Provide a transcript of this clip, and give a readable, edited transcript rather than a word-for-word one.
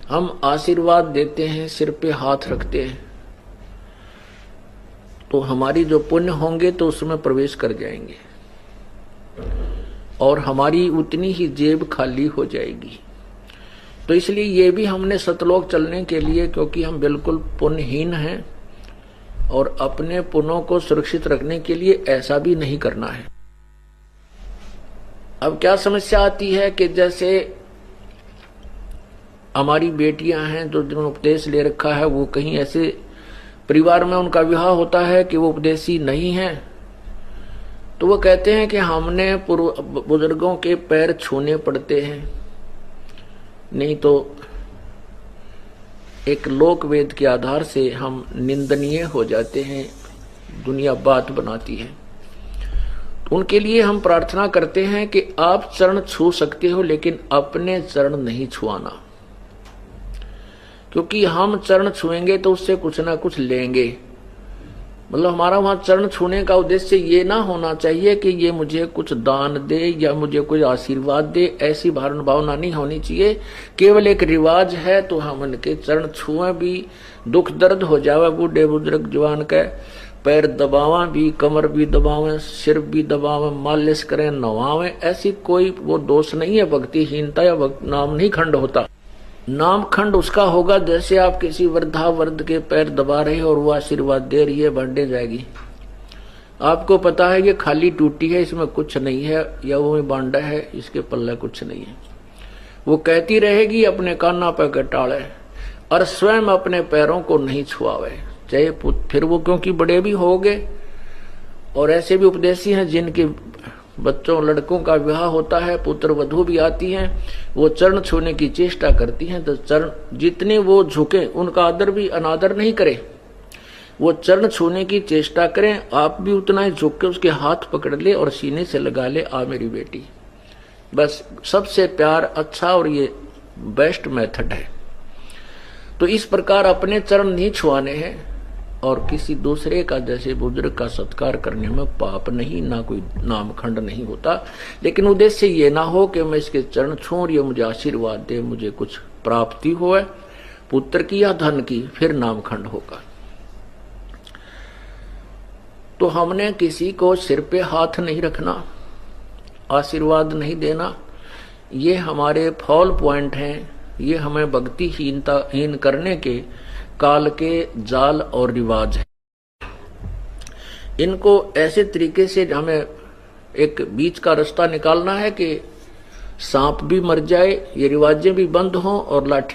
हम आशीर्वाद देते हैं, सिर पे हाथ रखते हैं, तो हमारी जो पुण्य होंगे तो उसमें प्रवेश कर जाएंगे और हमारी उतनी ही जेब खाली हो जाएगी। तो इसलिए ये भी हमने सतलोक चलने के लिए, क्योंकि हम बिल्कुल पुण्यहीन हैं और अपने पुण्यों को सुरक्षित रखने के लिए ऐसा भी नहीं करना है। अब क्या समस्या आती है कि जैसे हमारी बेटियां हैं जो जिन्होंने उपदेश ले रखा है, वो कहीं ऐसे परिवार में उनका विवाह होता है कि वो उपदेशी नहीं है, तो वो कहते हैं कि हमने बुजुर्गों के पैर छूने पड़ते हैं, नहीं तो एक लोक वेद के आधार से हम निंदनीय हो जाते हैं, दुनिया बात बनाती है। तो उनके लिए हम प्रार्थना करते हैं कि आप चरण छू सकते हो लेकिन अपने चरण नहीं छुआना, क्योंकि हम चरण छुएंगे तो उससे कुछ ना कुछ लेंगे। मतलब हमारा वहां चरण छूने का उद्देश्य ये ना होना चाहिए कि ये मुझे कुछ दान दे या मुझे कोई आशीर्वाद दे, ऐसी भावना नहीं होनी चाहिए। केवल एक रिवाज है तो हम उनके चरण छुए भी, दुख दर्द हो जावे बूढ़े बुजुर्ग जवान के पैर दबावा भी, कमर भी दबावे, सिर भी दबावे, मालिश करें, नवावे, ऐसी कोई वो दोष नहीं है। भक्तिहीनता या नाम नहीं खंड होता। नाम खंड उसका होगा जैसे आप किसी वृद्धावर्ध के पैर दबा रहे हो और वो आशीर्वाद दे रही है, बढ़ने जाएगी। आपको पता है ये खाली टूटी है, इसमें कुछ नहीं है, या वो बांडा है, इसके पल्ले कुछ नहीं है। वो कहती रहेगी अपने काना पे कटाले और स्वयं अपने पैरों को नहीं छुआवे, चाहे फिर वो क्योंकि बड़े भी हो गए। और ऐसे भी उपदेशी हैं जिनके बच्चों लड़कों का विवाह होता है, पुत्र वधू भी आती हैं, वो चरण छूने की चेष्टा करती हैं, तो चरण जितने वो झुके, उनका आदर भी अनादर नहीं करे, वो चरण छूने की चेष्टा करें, आप भी उतना ही झुक के उसके हाथ पकड़ ले और सीने से लगा ले, आ मेरी बेटी। बस सबसे प्यार अच्छा और ये बेस्ट मेथड है। तो इस प्रकार अपने चरण नहीं छुआने हैं और किसी दूसरे का जैसे बुजुर्ग का सत्कार करने में पाप नहीं, ना कोई नाम खंड नहीं होता। लेकिन उद्देश्य ये ना हो कि मैं इसके चरण छूं और ये मुझे आशीर्वाद दे, मुझे कुछ प्राप्ति हो पुत्र की या धन की, फिर नाम खंड होगा। तो हमने किसी को सिर पे हाथ नहीं रखना, आशीर्वाद नहीं देना, ये हमारे फॉल पॉइंट हैं। ये हमें भक्तिहीन करने के काल के जाल और रिवाज है। इनको ऐसे तरीके से हमें एक बीच का रास्ता निकालना है कि सांप भी मर जाए, ये रिवाजें भी बंद हों और लाठी